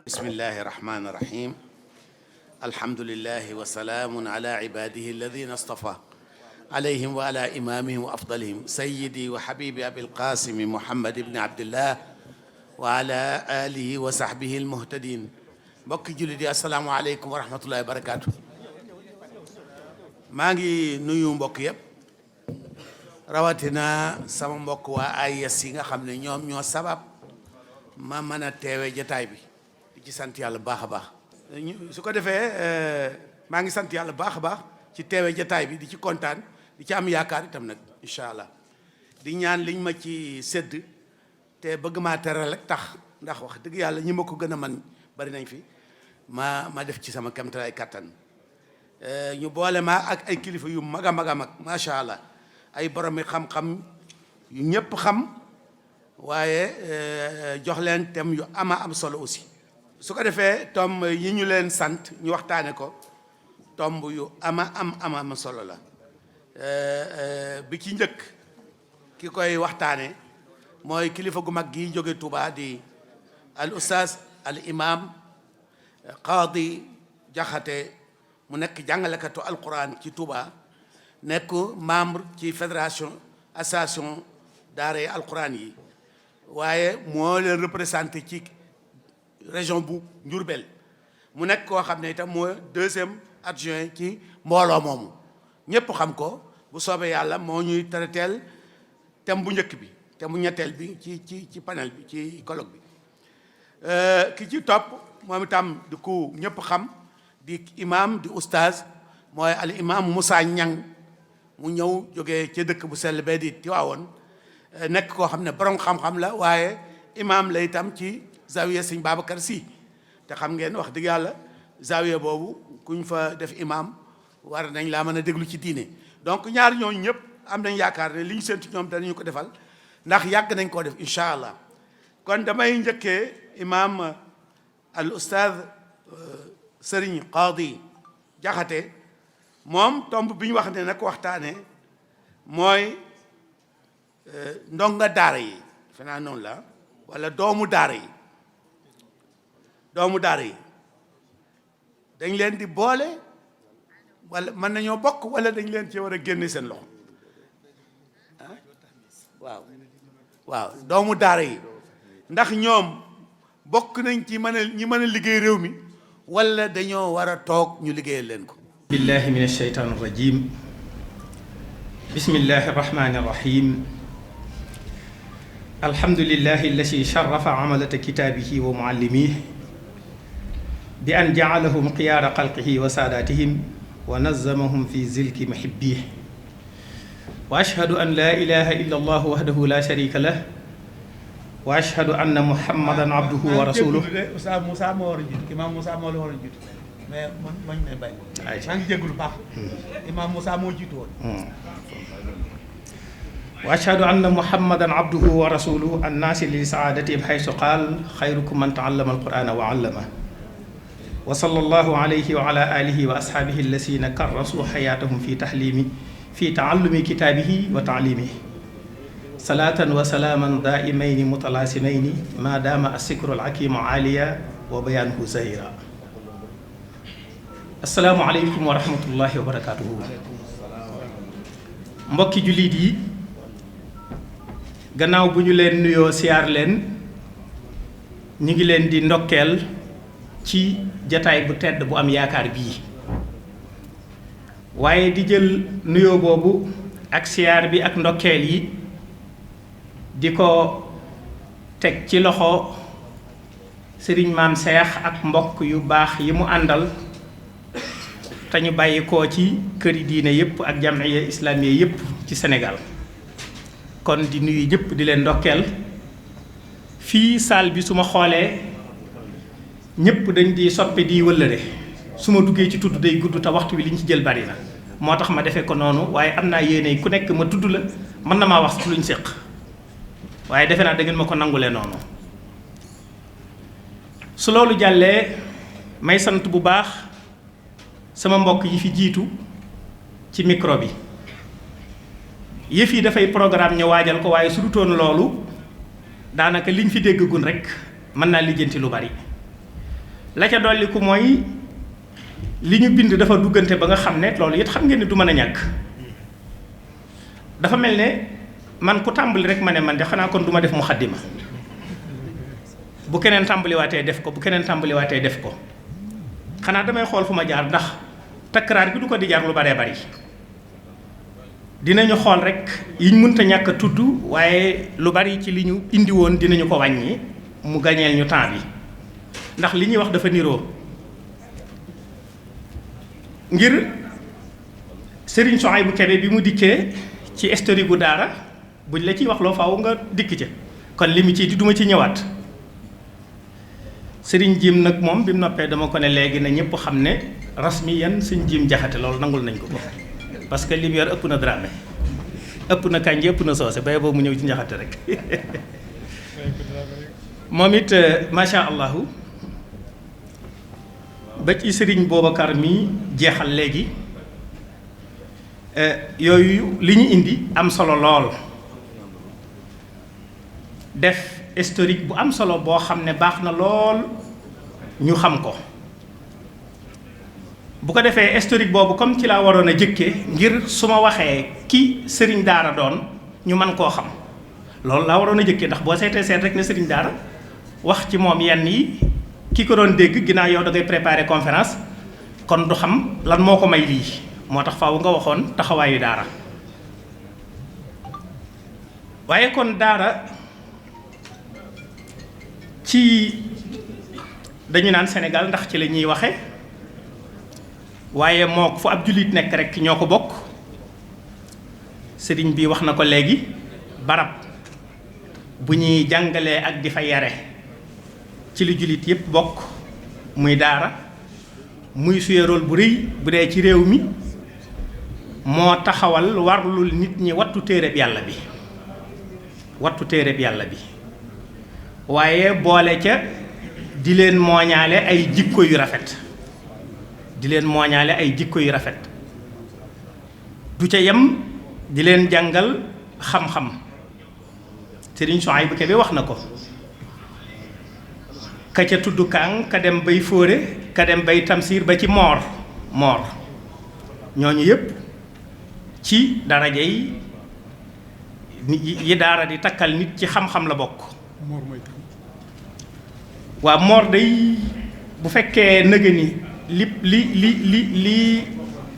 bismillahi irrahmani irrahim alhamdulilahi wa salaamun ala ibadihi alladina astafa alayhim wa ala imamihim wa afdalihim sayidi wa habibi abilqasimi muhammad ibni abdillah wa ala alihi wa sahbihi almuhtadin mbokki jullit yi asalaamu aleykum wa rahmatullahi wa barakatuh. maa ngi nuyu mbokk yëpp rawatina sama mbokk waa AIS yi nga xam ne ñoom ñoo sabab ma mën a teewe jataay bi di ci sant yàlla baax a baax su ko defee maa ngi sant yàlla baax a baax ci teewe jataay bi di ci kontaan di ci am yaakaar itam nag incha allah di ñaan liñ ma ci sédd te bëgg maa teral rek tax ndax wax dëgg yàlla ñi ma ko gën a man bari nañ fi ma def ci sama kéemtalaay kattan ñu boole ma ak ay kilifa yu mag a mag a mag macha allah ay boromi xam-xam yu ñëpp xam waaye jox leen thème yu am solo aussi. su ko defee tomb yi ñu leen sant ñu waxtaane ko tomb yu am solo la bi ci njëkk ki koy waxtaane mooy kilifa gu mag gi jóge Touba di al ustaaz al imam Qaadi Jaxate mu nekk jàngalekatu alquran ci Touba nekk membre ci fédération association daara alquran yi waaye moo leen représenté ci région bu Diourbel mu nekk koo xam ne itam mooy deuxième adjoint ci mbooloo moomu ñëpp xam ko bu soobee yàlla moo ñuy traiteel thème bu njëkk bi thème bu ñetteel bi ci panel bi ci colloque bi ki ci topp moom itam di ku ñëpp xam di imam di oustaz mooy al imam Moussa Ñang mu ñëw jógee ca dëkk bu sell bee di Tiwaawoon nekk koo xam ne borom xam-xam la waaye imam la itam ci zawiya sëñ Babacar Sy te xam ngeen wax dëgg yàlla zawiya boobu kuñ fa def imam war nañ laa mën a déglu ci diine donc ñaar ñooñu ñëpp am nañ yaakaar ne li ñu séntu ñoom danañu ko defal ndax yàgg nañ koo def incha allah kon damay njëkkee imam al ustaaz Sëriñ Qaadi Jaxate moom tomb bi ñu wax ne nag waxtaane mooy ndonga daara yi defe naa noonu la wala doomu daara yi dañ leen di boole wala mën nañoo bokk wala dañ leen ci war a génne seen loxo waaw doomu daara yi ndax ñoom bokk nañ ci ñi mën a liggéey réew mi wala dañoo war a toog ñu liggéeyal leen ko. billahi min ashaytaan rajim bismillahi rahmani rahim alhamdulillahi alladi sharafa amalata kitaabihi wa muallimihi bi an jaalahum xiyaara xalqihi wa saadatihim wa nazamahum fi zilki muhibbihi wa ashhadu an la ilaha illa allah wahdahu la sharika lah wa ashhadu anna muhammadan abduhu wa rasuluh. Oustaz Moussa moo war a jiitu Imam Moussa moo la war a jiitu mais man ne bay maa ngi jégalu baax Imam Moussa moo jiitu woon. wa ashhadu anna muhammadan abduhu wa rasuluhu annaasi li saadatihim haysu qaal xayrukum man taallama alqurana wa allama wa sallallahu alayhi wa ala alihi wa ashaabihi allasina karrasu xayaatahum fi taallumi kitaabihi wa taalimihi salaatan wa salaaman daa'imayni mutalaasimayni maa daama asikru alhakimu aaliya wa bayaanuhu zahira. asalaamu aleykum wa rahmatullahi wa barakaatuhu. mbokki jullit yi gannaaw bu ñu leen nuyoo siyaar leen ñu ngi leen di ndokkeel ci jataay bu tedd bu am yaakaar bii waaye di jël nuyoo boobu ak siyaar bi ak ndokkeel yi di ko teg ci loxo sëriñ maam Seex ak mbokk yu baax yi mu àndal te ñu bàyyi ko ci këri diine yépp ak jamiya islamiya yépp ci Sénégal kon di nuyu ñëpp di leen ndokkeel fii saal bi su ma xoolee ñëpp dañ di soppe di wëllëre su ma duggee ci tudd day gudd te waxtu bi li ñu ci jël bari na moo tax ma defee ko noonu waaye am naa yéene ku nekk ma tudd la mën na maa wax sax luñ séq waaye defe naa da ngeen ma ko nangulee noonu. su loolu jàllee may sant bu baax sama mbokk yi fi jiitu ci micro bi yëf yi dafay programme ñu waajal ko waaye su dutoon loolu daanaka liñ fi déggagun rek mën naa lijjanti lu bari la ca dolliku mooy li ñu bind dafa duggante ba nga xam ne loolu it xam ngeen ne du mën a ñàkk dafa mel ne man ku tàmbali rek ma ne man de xanaa kon du ma def muxaddima bu keneen tàmbaliwaatee def ko bu keneen tàmbaliwaatee def ko xanaa damay xool fu ma jaar ndax takkaraar bi du ko di jaar lu baree bari dinañu xool rek yiñ mënta ñàkk a tudd waaye lu bari ci li ñu indi woon dinañu ko wàññi mu gañeel ñu temps bi ndax li ñuy wax dafa niroo ngir Serigne Souhaïbou Kébé bi mu dikkee ci historique gu daara buñ la ciy wax loo faaw nga dikk ca kon li mu ci di duma ci ñëwaat Serigne Jim nag moom bi mu noppee dama ko ne léegi na ñëpp xam ne rasmi yan Serigne Jim Jaxate loolu nangul nañ ko ko parce que li mu yor ëpp na Dramé ëpp na Kànji ëpp na Soose bay boobu mu ñëw ci Njaxate rek moom it macha allahu ba ci Serigne Boubacar mi jeexal léegi yooyu li ñu indi am solo lool def historique bu am solo boo xam ne baax na lool ñu xam ko bu ko defee historique boobu comme ci laa waroon a jëkkee ngir su ma waxee ki sëriñ daara doon ñu mën koo xam loolu laa waroon a jëkkee ndax boo seetee seet rek ne sëriñ daara wax ci moom yenn yi ki ko doon dégg ginnaaw yow da ngay préparer conférence kon du xam lan moo ko may lii moo tax faaw nga waxoon taxawaayu daara waaye kon daara ci dañu naan Sénégal ndax ci la ñuy waxe waaye moo fu ab jullit nekk rek ñoo ko bokk sëriñ bi wax na ko léegi barab bu ñuy jàngalee ak di fa yare ci li jullit yépp bokk muy daara muy suyee rôle bu rëy bu dee ci réew mi moo taxawal warlul nit ñi wattu téereb yàlla bi waaye boole ca di leen mooñaale ay jikko yu rafet du ca yem di leen jàngal xam-xam Serigne Souhaïbou Kébé wax na ko ka ca tudd kaang ka dem bay fóore ka dem bay tamsiir ba ci moor ñooñu yépp ci daraja yi daara di takkal nit ci xam-xam la bokk waa moor day bu fekkee nëga ni li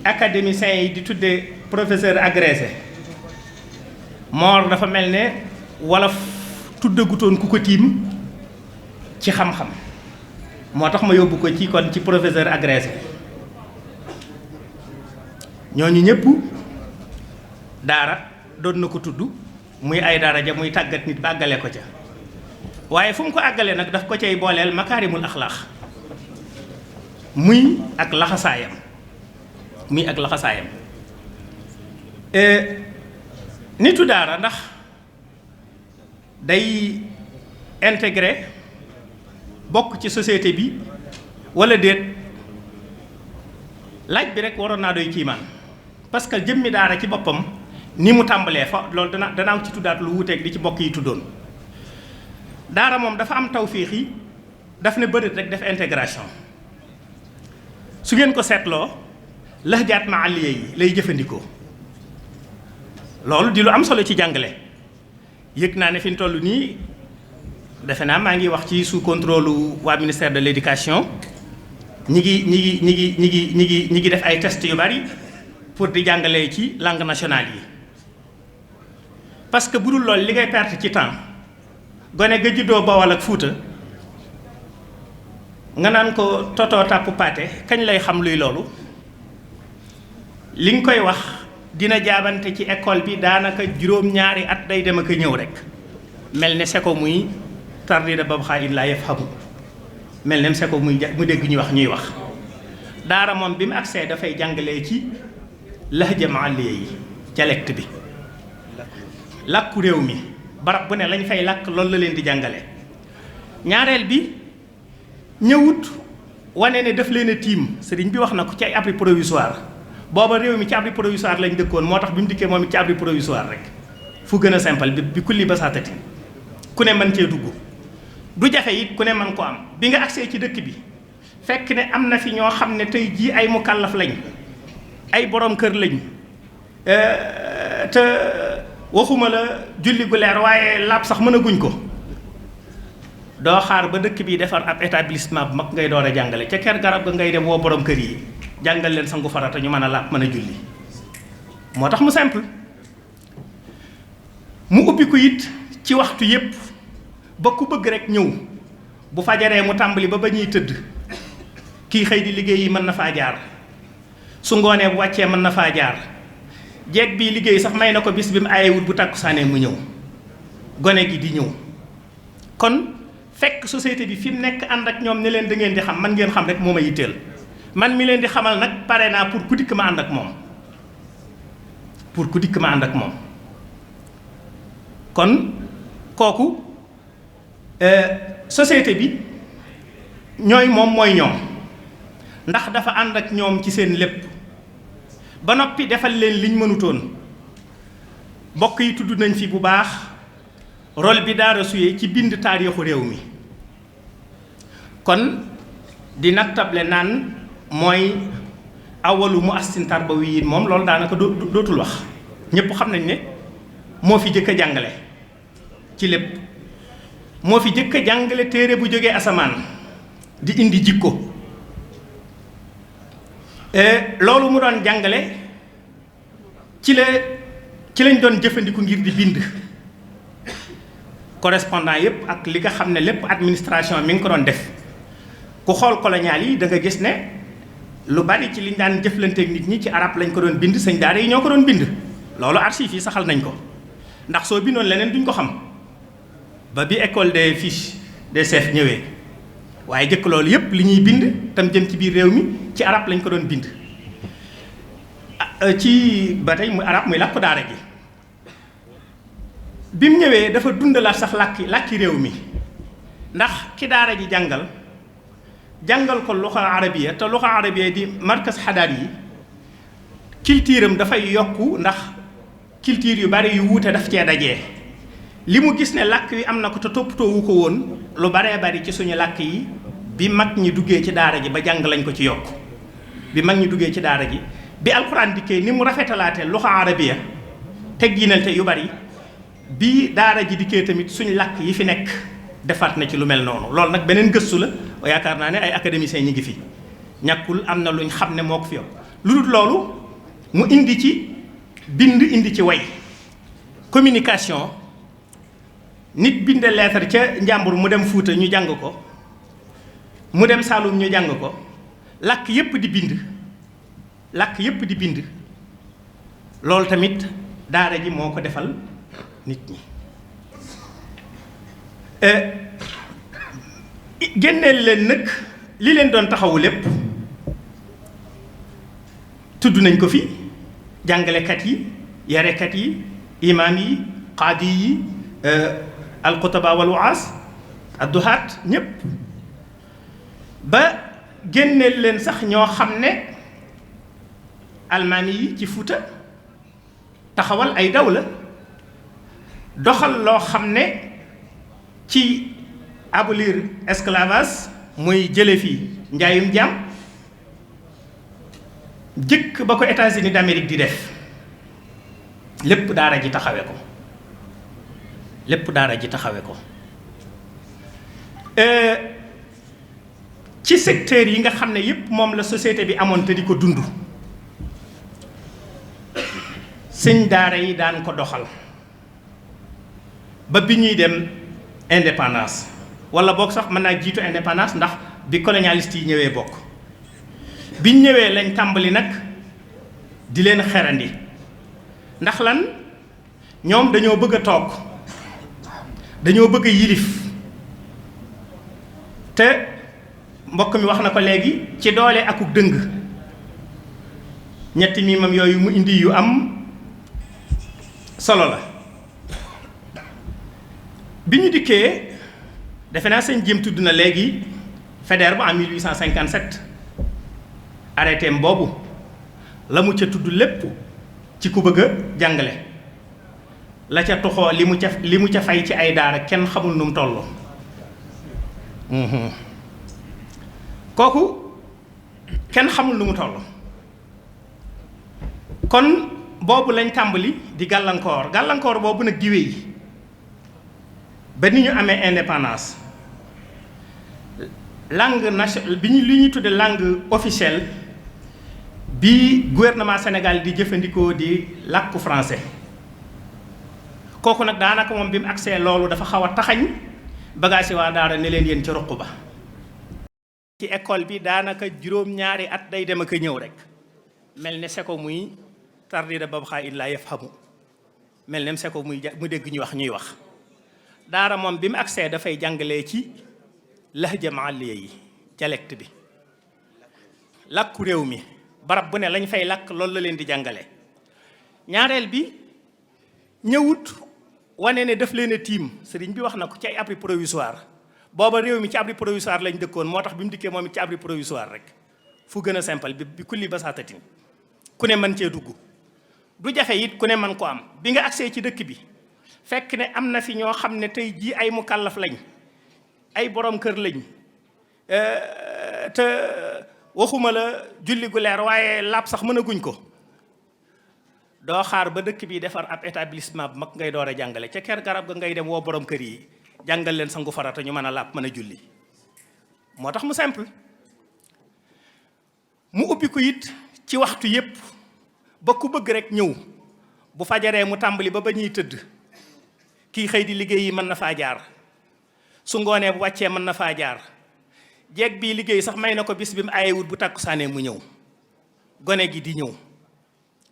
académiciens yi di tuddee professeur agrégé moor dafa mel ne wolof tuddagutoon ku ko tiim ci xam-xam moo tax ma yóbbu ko ci kon ci professeur agrégé ñooñu ñëpp daara doon na ko tudd muy ay daraja muy tàggat nit ba àggale ko ca waaye fu mu ko àggale nag daf ko cay booleel makaarimul axlaax muy ak laxasaayam nitu daara ndax day intégré bokk ci société bi walla déet laaj bi rek waroon naa doy kiimaan parce que jëmmi daara ci boppam ni mu tàmbalee fa loolu danaa ci tuddaat lu wuuteeg li ci mbokk yi tuddoon daara moom dafa am tawféex yi daf ne bërit rek def intégration su ngeen ko seetloo lahjaat maaliya yi lay jëfandikoo loolu di lu am solo ci jàngale yëg naa ne fi ñu toll nii defe naa maa ngi wax ci sous contrôle waa ministère de l'éducation ñi ngi def ay tests yu bari pour di jàngalee ci langue nationale yi parce que bu dul loolu li ngay perte ci temps gone ga juddoo Bawol ak Fuuta nga naan ko totoo tàpp paate kañ lay xam luy loolu li nga koy wax dina jaabante ci école bi daanaka juróom-ñaari at day dem ak a ñëw rek mel ne seko muy tardida bab xaa in laa yafhamu mel ne seko mu dégg ñuy wax daara moom bi mu agsee dafay jàngalee ci lahja maaliya yi dialecte bi làkku réew mi barab bu ne lañ fay làkk loolu la leen di jàngale ñaareel bi ñëwut wane ne daf leen a tiim sëriñ bi wax na ko ci ay abri provisoire booba réew mi ci abri provisoire lañ dëkkoon moo tax bi mu dikkee moom it ci abri provisoire rek fu gën a simple bi kulli basaatati ku ne mën cee dugg du jafe it ku ne mën ko am bi nga agsee ci dëkk bi fekk ne am na fi ñoo xam ne tey jii ay mukallaf lañ ay borom kër lañ te waxuma la julli gu leer waaye laab sax mën a guñ ko doo xaar ba dëkk bi defar ab établissement bu mag ngay door a jàngale ca ker garab ga ngay dem woo borom kër yi jàngal leen sangu farata ñu mën a laab mën a julli moo tax mu simple mu ubbi ko it ci waxtu yépp ba ku bëgg rek ñëw bu fajaree mu tàmbali ba ñuy tëdd kii xëy di liggéey yi mën na faa jaar su ngoonee bu wàccee mën na faa jaar jeeg bii liggéey sax may na ko bis bi mu aayewut bu tàkkusaanee mu ñëw gone gi di ñëw kon fekk société bi fi mu nekk ànd ak ñoom ne leen da ngeen di xam man ngeen xam rek moo ma yitteel man mi leen di xamal nag pare naa pour ku dikk ma ànd ak moom kon kooku société bi ñooy moom mooy ñoom ndax dafa ànd ak ñoom ci seen lépp ba noppi defal leen liñ mënutoon mbokk yi tudd nañ fi bu baax rôle bi daara suyee ci bind taarixu réew mi kon di nattable naan mooy awalu mu assin tarbawi yi moom loolu daanaka dootul wax ñépp xam nañ ne moo fi jëkk a jàngale ci lépp moo fi jëkk a jàngale téere bu jógee asamaan di indi jikko loolu mu doon jàngale ci lañ doon jëfandiku ngir di bind correspondant yépp ak li nga xam ne lépp administration mi ngi ko doon def ku xool colonial yi da nga gis ne lu bari ci liñ daan jëflanteeg nit ñi ci arab lañ ko doon bind sëñ daara yi ñoo ko doon bind loolu archives yi saxal nañ ko ndax soo bindoon leneen duñ ko xam ba bi école des fiches des chefs ñëwee waaye jëkk loolu yépp li ñuy bind tam jëm ci biir réew mi ci arab lañ ko doon bind ci ba tey muy arab muy làkku daara gi bi mu ñëwee dafa dundalaat sax làkki réew mi ndax ki daara ji jàngal ko luxa arabiya te luxa arabiya di markas xadaar yi culture am dafay yokku ndax culture yu bari yu wuute daf cee dajee li mu gis ne làkk wi am na ko te toppatoo wu ko woon lu baree bari ci suñu làkk yi bi mag ñi duggee ci daara ji ba jàng lañ ko ci yokk bi mag ñi duggee ci daara ji bi alxuraan dikkee ni mu rafetalaate luxa arabiya teggiinalte yu bari bi daara ji dikkee tamit suñu làkk yi fi nekk defaat na ci lu mel noonu loolu nag beneen gëstu la yaakaar naa ne ay académiciens ñi ngi fi ñàkkul am na luñ xam ne moo ko fi yokk lu dul loolu mu indi ci bind indi ci way communication nit binde lettre ca njàmbur mu dem Fuuta ñu jàng ko mu dem Saalum ñu jàng ko làkk yépp di bind loolu tamit daara ji moo ko defal nit ñi génneel leen nag li leen doon taxawu lépp tudd nañ ko fi jàngalekat yi yarekat yi imaam yi qaadi yi alxutaba wal waas adduhaat ñépp ba génneel leen sax ñoo xam ne almaami yi ci Fuuta taxawal ay dawla doxal loo xam ne ci abolir esclavage muy jële fi njaayum jaam jëkk ba ko États-Unis d'Amérique di def lépp daara ji taxawe ko ci secteur yi nga xam ne yépp moom la société bi amoon te di ko dund sëñ daara yi daan ko doxal ba bi ñuy dem indépendance wala boog sax mën naa jiitu indépendance ndax bi colonialiste yi ñëwee bokk biñ ñëwee lañ tàmbali nag di leen xerandi ndax lan ñoom dañoo bëgg a toog dañoo bëgg a yilif te mbokk mi wax na ko léegi ci doole akuk dëng ñetti miimam yooyu mu indi yu am solo la bi ñu dikkee defe naa sëñ Jéem tudd na léegi Faidherbe en 1857 arrêté boobu la mu ca tudd lépp ci ku bëgg a jàngale la ca toxoo li mu ca fay ci ay daara kenn xamul nu mu toll kooku kenn xamul lu mu toll. kon boobu lañ tàmbali di gàllankoor boobu nag di wéy ba ni ñu amee indépendance. langue nationale bi li ñuy tudde langue officielle bi gouvernement Sénégal di jëfandikoo di làkku français kooku nag daanaka moom bi mu agsee loolu dafa xaw a taxañ bagage yi waa daara ne leen yéen ca ruq ba. ci école bi daanaka juróom-ñaari at day dem ak a ñëw rek mel ne seko muy tardida ba xaa illaa yafhamu mel ne seko mu dégg ñuy wax daara moom bi mu agsee dafay jàngalee ci lahja maaliya yi dialecte bi làkku réew mi barab bu ne lañ fay làkk loolu la leen di jàngale. ñaareel bi ñëwut wane ne daf leen a tiim sëriñ bi wax na ko ci ay abri provisoire booba réew mi ci abri provisoire lañ dëkkoon moo tax bi mu dikkee moom it ci abri provisoire rek fu gën a simple bi kulli basaatatin ku ne mën cee dugg du jafe it ku ne mën ko am. bi nga agsee ci dëkk bi fekk ne am na fi ñoo xam ne tey jii ay mukallaf lañ ay borom kër lañ te waxuma la julli gu leer waaye laab sax mënaguñ ko doo xaar ba dëkk bi defar ab établissement bu mag ngay door a jàngale ca ker garab ga ngay dem woo borom kër yi jàngal leen sangu farata ñu mën a laab mën a julli. moo tax mu simple mu ubbi ko it ci waxtu yépp ba ku bëgg rek ñëw bu fajaree mu tàmbali ba ñuy tëdd kii xëy di liggéey yi mën na faa jaar. su ngoonee bu wàccee mën na faa jaar jeeg bii liggéey sax may na ko bis bi mu ayewut bu tàkkusaanee mu ñëw gone gi di ñëw.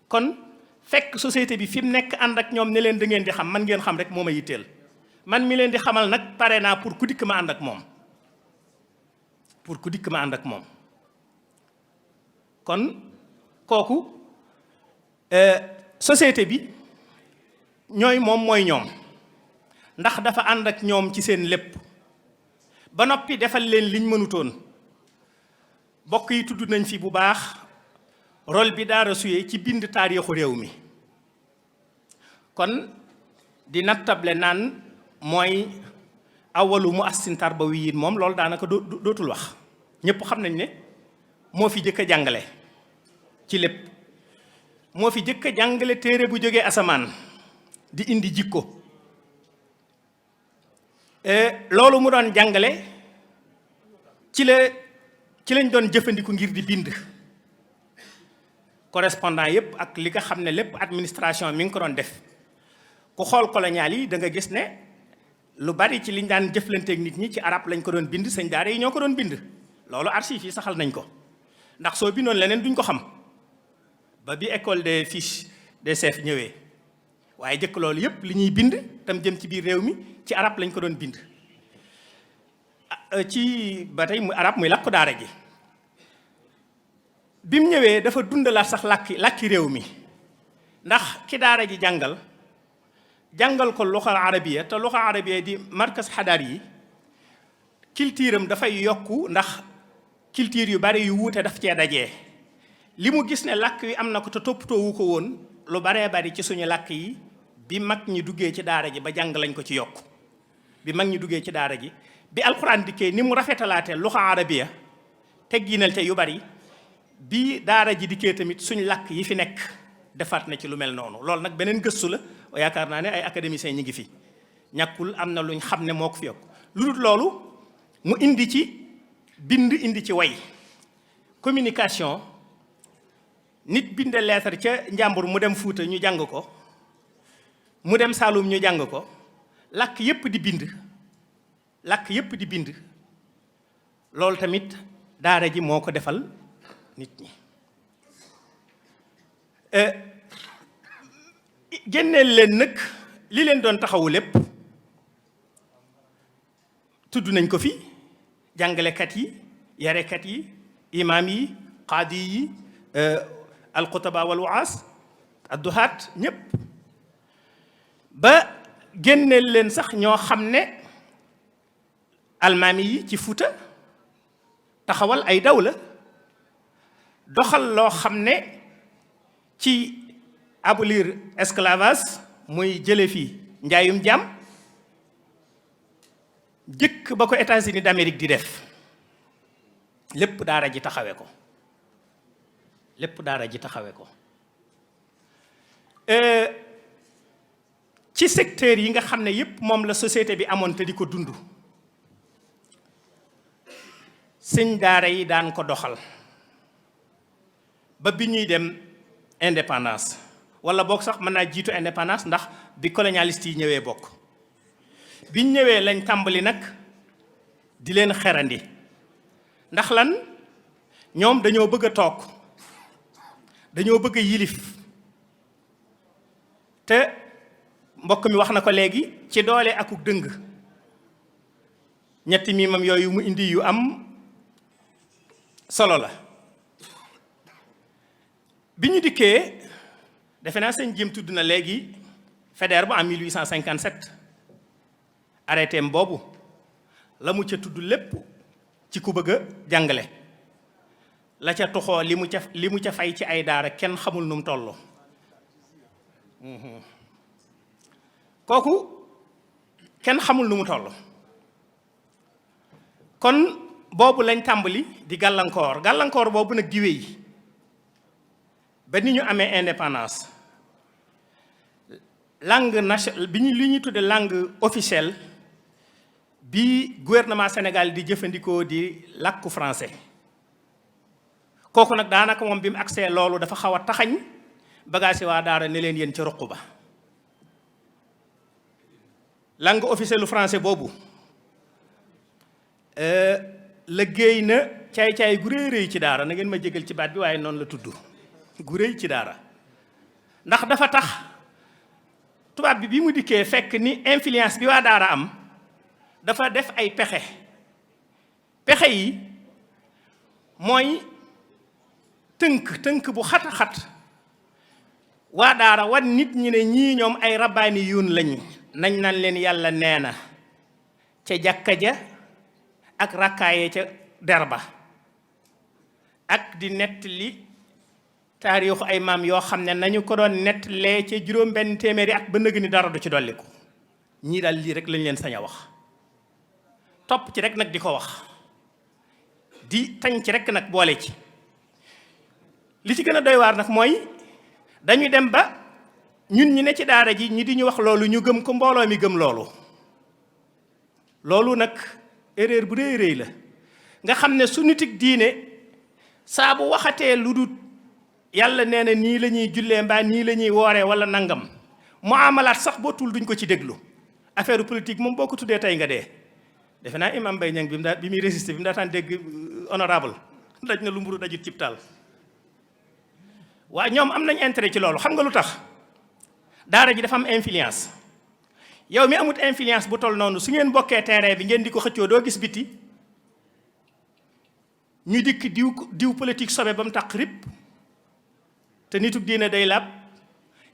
kon fekk société bi fi mu nekk ànd ak ñoom ne leen da ngeen di xam man ngeen xam rek moo ma yitteel man mi leen di xamal nag pare naa pour ku dikk ma ànd ak moom kon kooku société bi ñooy moom mooy ñoom ndax dafa ànd ak ñoom ci seen lépp ba noppi defal leen liñ mënutoon. bokk yi tudd nañ fi bu baax rôle bi daara suyee ci bind taarixu réew mi kon di nattable naan mooy awalu mu assin tarbawiyin moom loolu daanaka dootul wax ñëpp xam nañ ne moo fi jëkk a jàngale ci lépp moo fi jëkk a jàngale téere bu jógee asamaan di indi jikko. loolu mu doon jàngale ci lañ doon jëfandiku ngir di bind correspondant yépp ak li nga xam ne lépp administration mi ngi ko doon def. ku xool colonial yi da nga gis ne lu bari ci liñ daan jëflanteeg nit ñi ci arab lañ ko doon bind sëñ daara yi ñoo ko doon bind loolu archives yi saxal nañ ko ndax soo bindoon leneen duñ ko xam ba bi école des fiches des chefs ñëwee. waaye jëkk loolu yépp li ñuy bind tam jëm ci biir réew mi ci arab lañ ko doon bind ci ba tey muy arab muy làkku daara ji. bi mu ñëwee dafa dundalaat sax làkki réew mi ndax ki daara ji jàngal ko luxa arabiya te luxa arabiya di markas xadaar yi culture am dafay yokku ndax culture yu bari yu wuute daf cee dajee. li mu gis ne làkk wi am na ko te toppatoowu ko woon lu baree bari ci suñu làkk yi bi mag ñi duggee ci daara ji ba jàng lañ ko ci yokk. bi mag ñi duggee ci daara ji bi alxuraan dikkee ni mu rafetalaatee luxa arabiya tegginal ca yu bari bi daara ji dikkee tamit suñ làkk yi fi nekk defaat na ci lu mel noonu. loolu nag beneen gëstu la yaakaar naa ne ay académiciens ñi ngi fi ñàkkul am na luñ xam ne moo ko fi yokk. lu dul loolu mu indi ci bind indi ci way communication. nit binde lettre ca njàmbur mu dem Fuuta ñu jàng ko mu dem Saalum ñu jàng ko làkk yépp di bind loolu tamit daara ji moo ko defal nit ñi. génneel leen nag li leen doon taxawu lépp tudd nañ ko fi jàngalekat yi yarekat yi imaam yi qaadi yi alxutaba wal waas adduhaat ñépp ba génneel leen sax ñoo xam ne almaami yi ci Fuuta taxawal ay dawla doxal loo xam ne ci abolir esclavage muy jële fi njaayum jaam jëkk ba ko États-Unis d'Amérique di def lépp daara ji taxawe ko ci secteur yi nga xam ne yépp moom la société bi amoon te di ko dund sëñ daara yi daan ko doxal ba bi ñuy dem indépendance wala boog sax mën naa jiitu indépendance ndax bi colonialiste yi ñëwee bokk biñ ñëwee lañ tàmbali nag di leen xerandi ndax lan ñoom dañoo bëgg a toog dañoo bëgg a yilif te mbokk mi wax na ko léegi ci doole akuk dëng ñetti miimam yooyu mu indi yu am solo la bi ñu dikkee defe naa sëñ Jim tudd na léegi Faidherbe bu en 1857 arrêté am boobu la mu ca tudd lépp ci ku bëgg a jàngale la ca toxoo li mu ca fay ci ay daara kenn xamul nu mu toll kooku kenn xamul nu mu toll kon boobu lañ tàmbali di gàllankoor boobu nag di wéy ba ni ñu amee indépendance langue nationale bi ñu li ñuy tudde langue officielle bi gouvernement Sénégal di jëfandikoo di làkku français kooku nag daanaka moom bi mu agsee loolu dafa xaw a taxañ bagaasi waa daara ne leen yéen ca ruq ba langue officielle français boobu liggéey na caay-caay gu rëy ci daara na ngeen ma jégal ci baat bi waaye noonu la tudd gu rëy ci daara ndax dafa tax tubaab bi mu dikkee fekk ni influence bi waa daara am dafa def ay pexe yi mooy tënk bu xat a xat waa daara wan nit ñi ne ñii ñoom ay rabbaani yuun lañ nañ nan leen yàlla nee na ca jàkka ja ak rakkaaye ca derba ak di nettali taarixu ay maam yoo xam ne nañu ko doon nettalee ca juróom benn téeméeri at ba nëg ni dara du ci dolliku ñii daal lii rek lañ leen sañ a wax topp ci rek nag di ko wax di tañ ci rek nag boole ci li ci gën a doy waar nag mooy dañu dem ba ñun ñi ne ci daara ji ñi di ñu wax loolu ñu gëm ko mbooloo mi gëm loolu nag erreur bu rëy la nga xam ne su nitik diine saa bu waxatee lu dul yàlla nee na nii la ñuy jullee mbaa nii la ñuy wooree wala nangam mu amalaat sax boo tul duñ ko ci déglu affaire politique moom boo ko tuddee tey nga dee defe naa imam Mbaye Niang bi muy résister bi mu daataan dégg honorable daj na lu mburu dajut cib taal waaye ñoom am nañ intérêt ci loolu xam nga lu tax daara ji dafa am influence yow mi amut influence bu toll noonu su ngeen bokkee terrain bi ngeen di ko xëccoo doo gis biti ñu dikk diw politique sobe ba mu taq rip te nitug diine day lab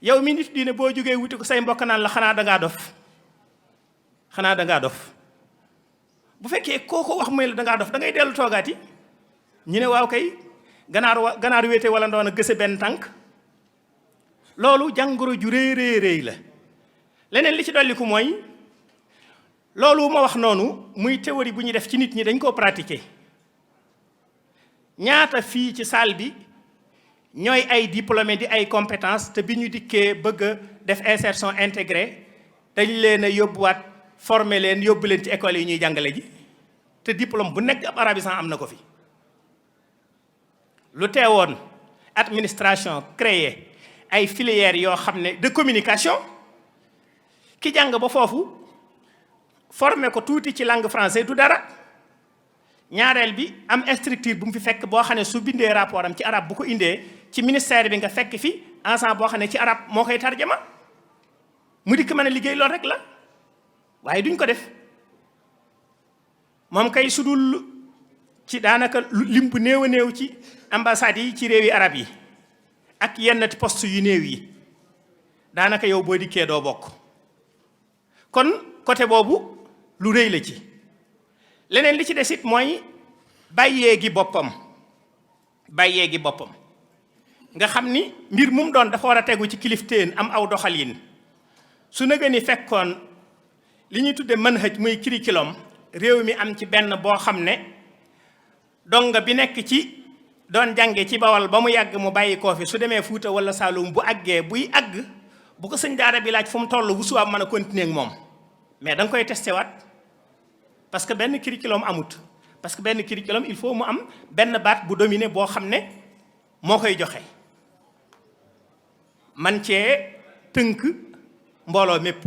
yow mi nit diine boo jógee wuti ko say mbokk naan la xanaa dangaa dof bu fekkee kooko wax muy la dangaa dof da ngay dellu toogaati ñu ne waaw kay ganaar wéete wala ndoon a gëse benn tànk loolu jàngoro ju rëy la leneen li ci dolliku mooy loolu ma wax noonu muy théorie bu ñu def ci nit ñi dañ koo pratiquer ñaata fii ci salle bi ñooy ay diplômé di ay compétence te bi ñu dikkee bëgg a def insertion intégrée dañ leen a yóbbuwaat former leen yóbbu leen ci école yi ñuy jàngale ji te diplôme bu nekk ab arabisant am na ko fi lu teewoon administration créé ay filières yoo xam ne de communication ki jàng ba foofu formé ko tuuti ci langue française du dara ñaareel bi am structure bu mu fi fekk boo xam ne su bindee rapport am ci arabe bu ko indee ci ministère bi nga fekk fi ensemble boo xam ne ci arabe moo koy tarjama mu dikk mën a liggéey loolu rek la waaye duñ ko def moom kay sudul ci daanaka lim bu néew a néew ci ambassades yi ci réewi arab yi ak yenn poste yu néew yi daanaka yow boo dikkee doo bokk kon côté boobu lu rëy la ci leneen li ci des it mooy bàyyee gi boppam nga xam ni mbir mu doon dafa war a tegu ci kilifteen am aw doxalin su nëgë ni fekkoon li ñuy tudde manhaj muy curriculum réew mi am ci benn boo xam ne donga bi nekk ci doon jànge ci Bawol ba mu yàgg mu bàyyi koo fi su demee Fuuta wala Saalum bu àggee buy àgg bu ko sëñ daara bi laaj fu mu toll bu subaa mën a continuer ak moom mais da nga koy testé waat parce que benn curriculum amut parce que benn curriculum il faut mu am benn baat bu dominé boo xam ne moo koy joxe man cee tënk mbooloo mépp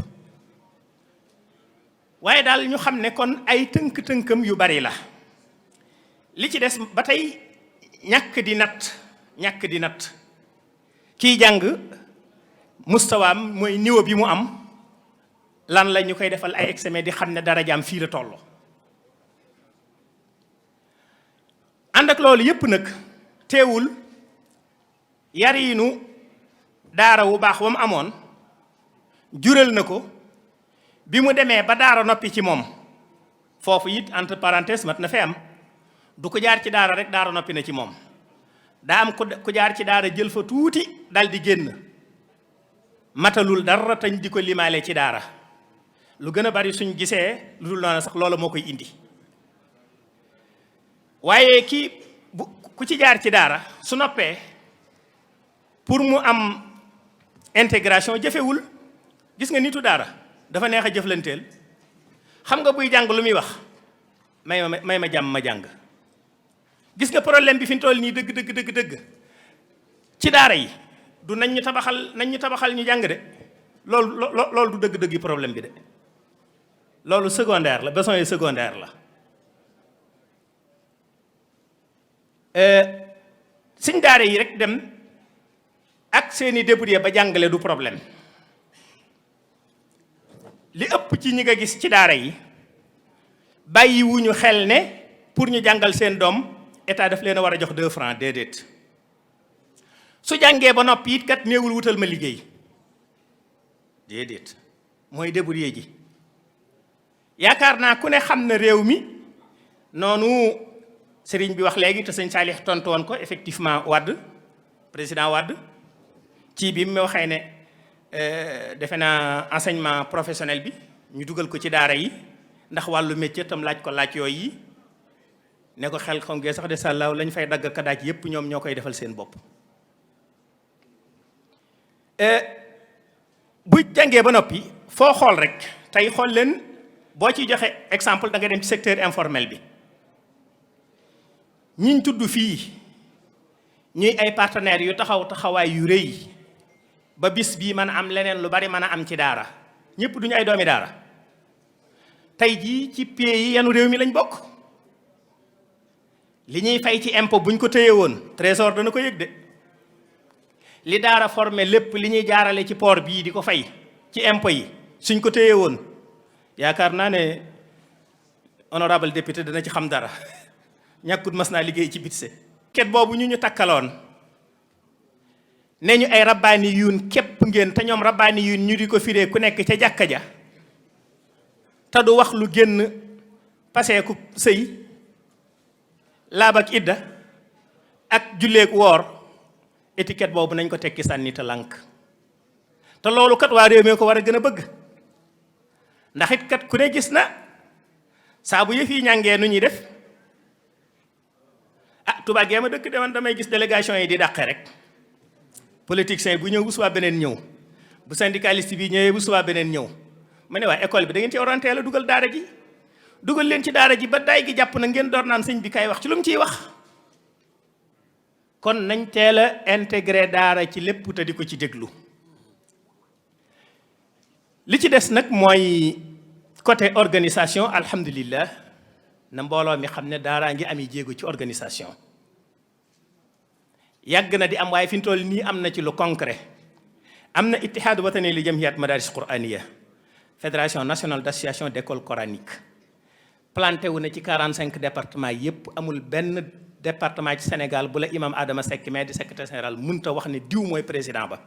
waaye daal ñu xam ne kon ay tënk-tënkam yu bari la li ci des ba tey ñàkk di natt kiy jàng mustawaam mooy niveau bi mu am lan la ñu koy defal ay examen di xam ne darajaam fii la toll. ànd ak loolu yépp nag teewul yariinu daara wu baax wa mu amoon jural na ko bi mu demee ba daara noppi ci moom foofu it entre parenthèse mat na fee am du ko jaar ci daara rek daara noppi na ci moom daa am ku jaar ci daara jël fa tuuti dal di génn matalul dara tañ di ko limaale ci daara lu gën a bari suñ gisee lu dul noonu sax loola moo koy indi waaye ku ci jaar ci daara su noppee pour mu am intégration jëfewul gis nga nitu daara dafa neex a jëflanteel xam nga buy jàng lu muy wax may ma jàmm ma jàng gis nga problème bi fi ñu toll nii dëgg ci daara yi du nañ ñu tabaxal ñu jàng de loolu du dëgg problème bi de loolu secondaire la besoin yi secondaire la suñ daara yi rek dem ak seeni débrouiller ba jàngale du problème li ëpp ci ñi nga gis ci daara yi bàyyi wuñu xel ne pour ñu jàngal seen doom état daf leen a war a jox 2 francs déedéet su jàngee ba noppi it kat néewul wutal ma liggéey déedéet mooy débrouiller ji yaakaar naa ku ne xam na réew mi noonu sëriñ bi wax léegi te sëñ Saalix tontu woon ko effectivement président Wade ci bi mu waxee ne defe naa enseignement professionnel bi ñu dugal ko ci daara yi ndax wàllu métier tam laaj ko laaj yooyu yi ne ko xel xam ngeen sax de sàllaaw lañ fay dagg kadaaj yépp ñoom ñoo koy defal seen bopp bu jàngee ba noppi foo xool rek tey xool leen boo ciy joxe exemple da nga dem ci secteur informel bi ñiñ tudd fii ñuy ay partenaires yu taxawaay yu rëy ba bis bii mën a am leneen lu bari mën a am ci daara ñëpp duñu ay doomi daara tey jii ci pays yi yanu réew mi lañ bokk li ñuy fay ci impôt buñ ko téye woon trésor dana ko yëg de li daara formé lépp li ñuy jaarale ci port bii di ko fay ci impôt yi suñ ko téye woon yaakaar naa ne honorable député dana ci xam dara ñàkkut mas naa liggéey ci bitse ket boobu ñu takkaloon ne ñu ay rabbaani yuun képp ngeen te ñoom rabbaani yuun ñu di ko firee ku nekk ca jàkka ja te du wax lu génn paseeku sëy laab ak idda ak julleek woor étiquette boobu nañ ko tekki sànni te lànk te loolu kat waa réew mi ko war a gën a bëgg ndax it kat ku ne gis na saa bu yëf yi ñàngee nu ñuy def Touba Gueye ma dëkk de man damay gis délégation yi di dàqe rek politicien bu ñëw bu subaa beneen ñëw bu syndicaliste bi ñëwee bu subaa beneen ñëw ma ne waa école bi da ngeen ci orienté la dugal daara ji dugal leen ci daara ji ba daay gi jàpp na ngeen door naan sëñ bi kay wax ci lu mu ciy wax kon nañ teel a intégré daara ci lépp te di ko ci déglu li ci des nag mooy côté organisation alhamdulillah na mbooloo mi xam ne daaraa ngi ami jéego ci organisation yàgg na di am waaye fi ñu toll nii am na ci lu concret am na ittihaad watani li jamhiyat madaris quraniya fédération nationale d'association d'école coranique planté wu na ci 45 départements yépp amul benn département ci Sénégal bu la imam Adama Seck mais di secrétaire général mënta wax ne diw mooy président ba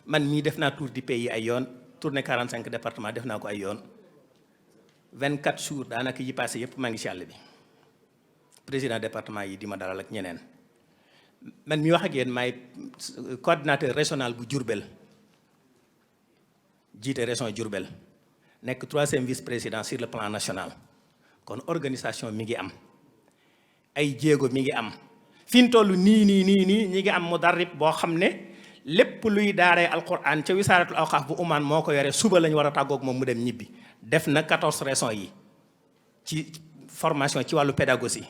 man mii def naa tour du pays ay yoon tourné 45 départements def naa ko ay yoon 24 jours daanaka yi passé yépp maa ngi ci àll bi président département yi di ma dalal ak ñeneen man mi wax ak yéen maay coordinateur régional bu Diourbel jiite région Diourbel nekk 3e vice-président sur le plan national kon organisation mi ngi am ay jéego mi ngi am fi ñu toll nii ñi ngi am mudarrib boo xam ne lépp luy daaree alquran ca wisaaratul awqaaf bu umaan moo ko yore suba lañu war a tàggoog moom mu dem ñibbi def na 14 raisons yi ci formation ci wàllu pédagogie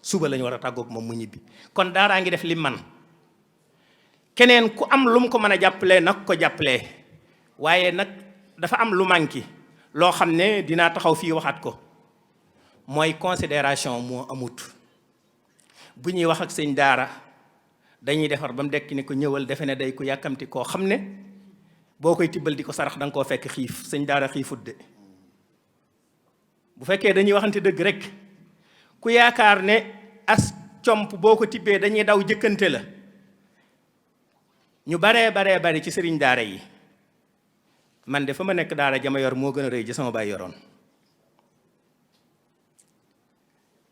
suba lañu war a tàggoog moom mu ñibbi kon daaraa ngi def li man keneen ku am lu mu ko mën a jàppalee nag ko jàppalee waaye nag dafa am lu manqué loo xam ne dinaa taxaw fii waxaat ko mooy considération moo amut bu ñuy wax ak sëñ daara dañuy defar ba mu dekk ni ko ñëwal defe ne day ko yàkkamti koo xam ne boo koy tibbal di ko sarax da nga koo fekk xiif sëñ daara xiifut de bu fekkee dañuy waxante dëgg rek ku yaakaar ne as comp boo ko tibbee dañuy daw jëkkante la ñu baree ci sëriñ daara yi man de fa ma nekk daara jama yor moo gën a rëy ji sama baay yoroon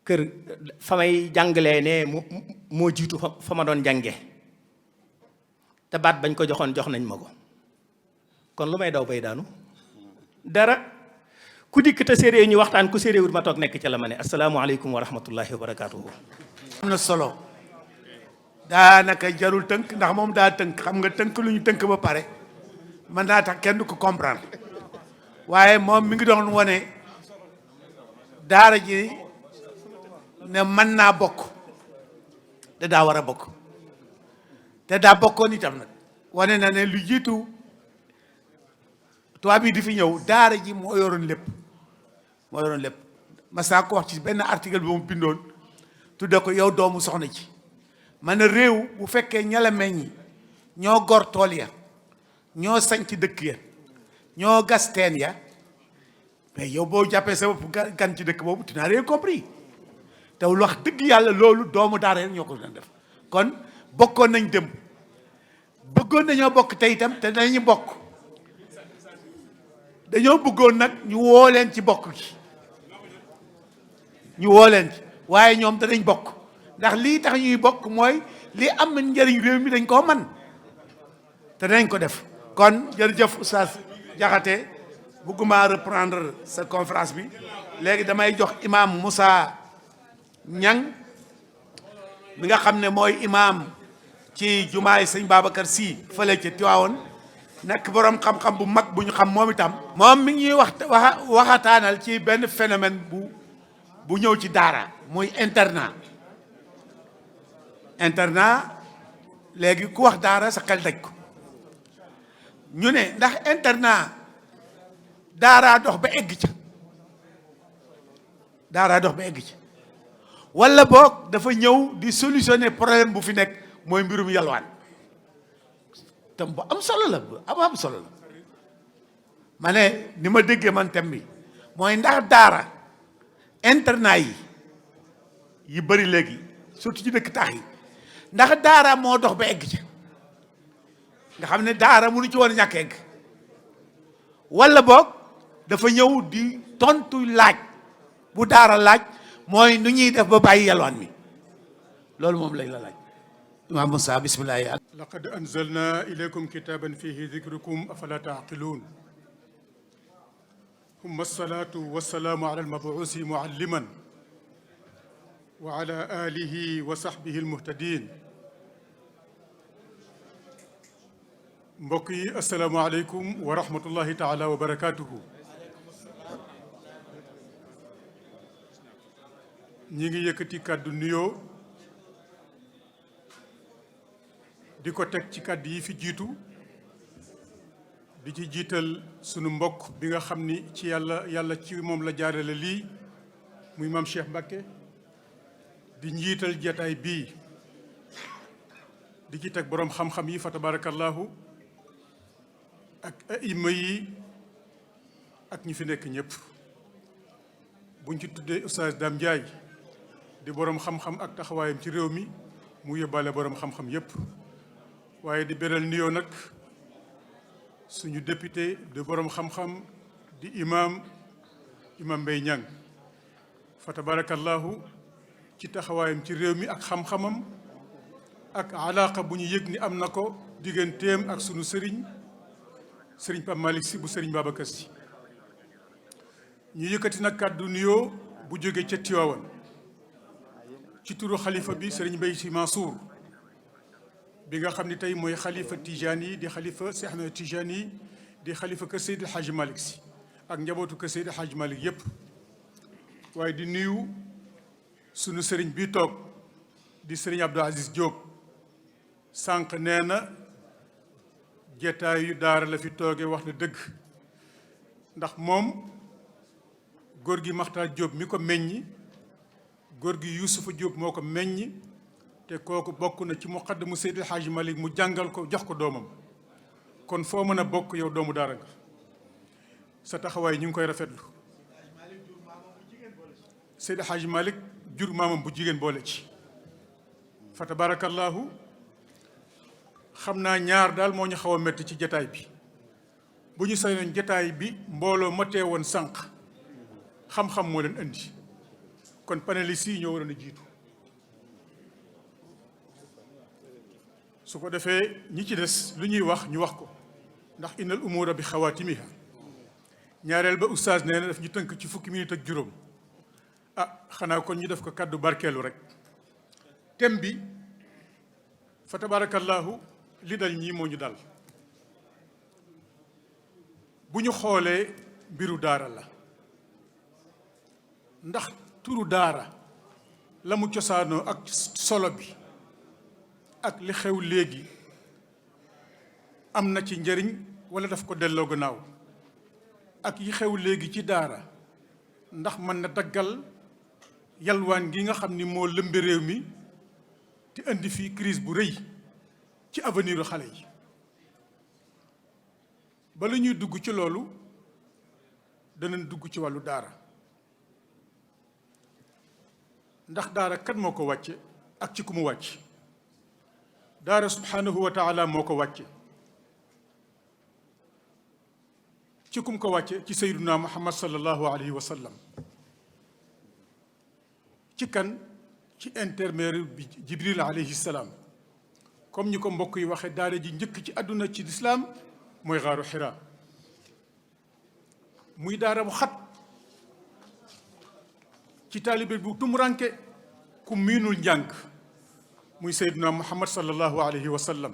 kër fa may jàngalee ne moo jiitu fa ma doon jànge te baat bañ ko joxoon jox nañ ma ko kon lu may daw bay daanu dara ku dikk te séeréer ñu waxtaan ku séeréewut ma toog nekk ca la ma ne asalaamaaleykum wa rahmatullahi wa barakaatuhu. am na solo daanaka jarul tënk ndax moom daa tënk xam nga tënk lu ñu tënk ba pare mën naa tax kenn du ko comprendre waaye moom mi ngi doon wane daara ji ne mën naa bokk te daa war a bokk te daa bokkoon itam nag wane na ne lu jiitu tubaab yi di fi ñëw daara ji moo yoroon lépp masaa ko wax ci benn article bi mu bindoon tudde ko yow doomu soxna ci man a réew bu fekkee ñala meññi ñoo gor tool ya ñoo sañc dëkk ya ñoo gas teen ya mais yow boo jàppee sa bopp gan ci dëkk boobu tu n'as rien compris te wax dëgg yàlla loolu doomu daara ñoo ko doon def kon bokkoon nañ dem bëggoon nañoo bokk tey itam te dañuy bokk dañoo bëggoon nag ñu woo leen ci bokk gi ñu woo leen ci waaye ñoom danañ bokk ndax lii tax ñuy bokk mooy li am njëriñ réew mi dañ koo man te danañ ko def kon jërëjëf Oustaz Diakhaté bëgguma reprendre sa conférence bi léegi damay jox imam Moussa Niang mi nga xam ne mooy imam ci jumaay sëñ Babacar Sy fële ca Tiwaawoon nekk borom xam-xam bu mag bu ñu xam moom itam moom mi ngi ñuy waxataanal ci benn phénomène bu ñëw ci daara muy internat léegi ku wax daara sa xel daj ko ñu ne ndax internat daaraa dox ba egg ca wala boog dafa ñëw di solutionner problème bu fi nekk mooy mbirum yalwaan tam bu am solo la bu am solo la ma ne ni ma déggee man tam bi mooy ndax daara internat yi bëri léegi surtout ci dëkk taax yi ndax daara moo dox ba egg ci nga xam ne daara mënu ci woon ñàkk egg wala boog dafa ñëw di tontu laaj bu daara laaj mooy nu ñuy def ba bàyyi yalwaan mi loolu moom lañ la laaj imaam Moussa bismillah. laqad anzalna ilaykum kitaban fihi dhikrukum afala taqilun humma salatu wassalaamu ala almabuusi mualliman wa ala alihi wa sahbihi almuhtadin mbokk yi assalaamu aleykum wa rahmatullahi taala wa barakatuhu ñi ngi yëkkati kàddu nuyoo di ko teg ci kàddu yi fi jiitu di ci jiital sunu mbokk bi nga xam ni ci yàlla ci moom la jaarale lii muy maam Cheikh Mbacké di njiital jataay bii di ci teg boroom xam-xam yi fa tabarakallahu ak aima yi ak ñi fi nekk ñëpp buñ ci tuddee Oustaz Dame Ndiaye di boroom xam-xam ak taxawaayam ci réew mi mu yóbbaale boroom xam-xam yépp waaye di beral nuyoo nag suñu député de boroom xam-xam di imam Mbaye Niang fa tabarakallahu ci taxawaayam ci réew mi ak xam-xamam ak alaaqa bu ñu yëg ni am na ko digganteem ak sunu sëriñ Pape Malick Sy bu sëriñ Babacar Sy ñu yëkkati nag kàddu nuyoo bu jóge ca Tiwaawan ci turu xalifa bi sëriñ Mbaye Sy Mansour bi nga xam ni tey mooy xalifa Tijaan yi di xalifa Cheikh Ahmed Tijaan yi di xalifa kër Seydi El Hadji Malick Sy ak njabootu kër Seydi El Hadji Malick yépp waaye di nuyu sunu sëriñ bi toog di sëriñ Abdou Aziz Diop sànq nee na jetaayu daara la fi tooge wax na dëgg ndax moom góor gi Maxtaar Diop mi ko meññi góor gi Yuusufa Diop moo ko meññi te kooku bokk na ci muqaddamu Seydi El Hadji Malick mu jàngal ko jox ko doomam kon foo mën a bokk yow doomu daara nga sa taxawaay ñu ngi koy rafetlu Seydi El Hadji Malick jur maamam bu jigéen boole ci fa tabarakallahu xam naa ñaar daal moo ñu xaw a métti ci jataay bi bu ñu sañoon jataay bi mbooloo ma teewoon sànq xam-xam moo leen indi kon panélistes yi ñoo waroon a jiitu su ko defee ñi ci des lu ñuy wax ñu wax ko ndax innal umura bi xawaatimiha ñaareel ba oustaz nee na daf ñu tënk ci fukki minute ak juróom xanaa kon ñu def ko kàddu barkeelu rek thème bi fa tabarakallahu li dal ñii moo ñu dal bu ñu xoolee mbiru daara la ndax turu daara la mu cosaanoo ak solo bi ak li xew léegi am na ci njëriñ wala daf ko delloo gannaaw ak yi xew léegi ci daara ndax mën na daggal yalwaan gi nga xam ni moo lëmbe réew mi te indi fii crise bu rëy ci avenir xale yi bala ñuy dugg ci loolu danañ dugg ci wàllu daara ndax daara kat moo ko wàcce ak ci ku mu wàcc daara subhanahu wa taala moo ko wàcce ci kum ko wàcce ci sayyiduna muhammad sallallahu alayhi wa sallam ci kan ci intermédiaire bi jibril alayhi salaam comme ñi ko mbokk yi waxe daara ji njëkk ci àdduna ci lislaam mooy xaaru xiraa muy daara bu xat ci taalibe bu tumuranke ku miinul njàng muy sayyiduna muhammad sallallahu alayhi wa sallam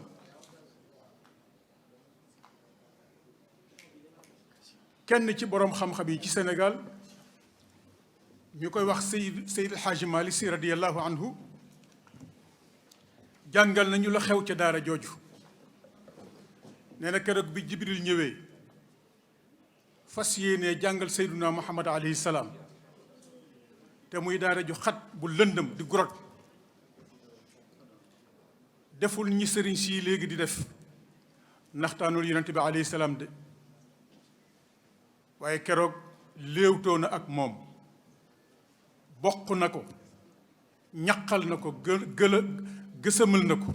kenn ci boroom xam-xam yi ci Sénégal ñu koy wax Seydi El Hadji Malick Sy radiyallahu anhu jàngal nañu la xew ca daara jooju nee na keroog bi Jibril ñëwee fas yéenee jàngal Seyduna Muhammad alayhi salaam te muy daara ju xat bu lëndëm di gorot deful ñi sëriñ sii léegi di def naxtaanul yonent bi alayhi salaam de waaye keroog léewtoo na ak moom bokk na ko ñaqal na ko gësamal na ko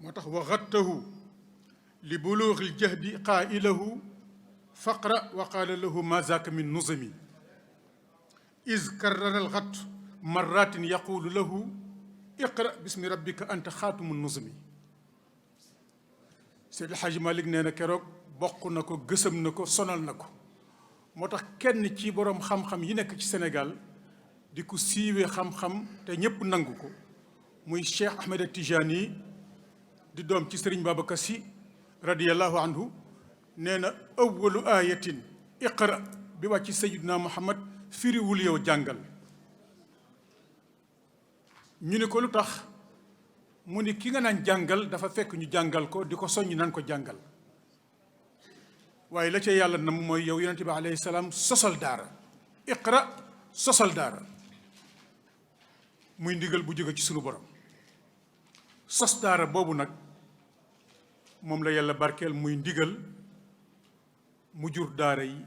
moo tax wa gattahu li buluuxil jahdi qaa'ilahu faqra wa qaala lahu ma zaaka min nuzami iz karrara al gatt marratin yaqulu lahu iqra bismi rabbika anta xaatumu nuzami Seydi El Hadji Malick nee na keroog bokk na ko gësam na ko sonal na ko moo tax kenn ci boroom xam-xam yi nekk ci Sénégal di ko siiwee xam-xam te ñépp nangu ko muy Cheikh Ahmed Tijani di doom ci Sëriñ Babacar Sy radiyallahu anhu nee na awwalu ayatin iqra bi wàcc Sayyidina Muhammad firiwul yow jàngal ñu ni ko lu tax mu ni ki nga naan jàngal dafa fekk ñu jàngal ko di ko soññ naan ko jàngal waaye la ca yàlla na mooy yow yonente bi alayhi salaam sosal daara iqra sosal daara muy ndigal bu jóge ci sunu borom sos daara boobu nag moom la yàlla barkeel muy ndigal mu jur daara yi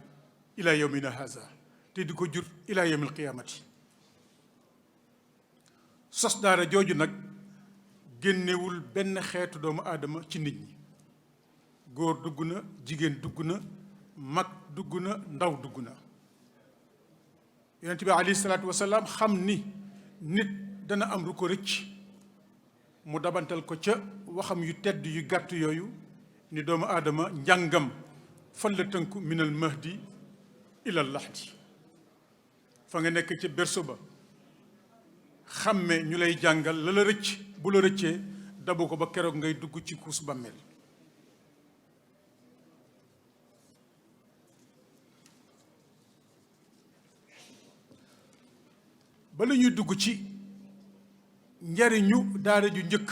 ila yawmina haza te di ko jur ila yawmil qiyaamati sos daara jooju nag génnewul benn xeetu doomu aadama ci nit ñi góor dugg na jigéen dugg na mag dugg na ndaw dugg na yonent bi alayhi salaatu wasalaam xam ni nit dana am lu ko rëcc mu dabantal ko ca waxam yu tedd yu gàtt yooyu ni doomu aadama njàngam fan la tënku minal mahdi ilal lahdi fa nga nekk ca berso ba xàmme ñu lay jàngal la la rëcc bu la rëccee dabu ko ba keroog ngay dugg ci kuus bàmmeel. bala ñuy dugg ci njariñu daara ju njëkk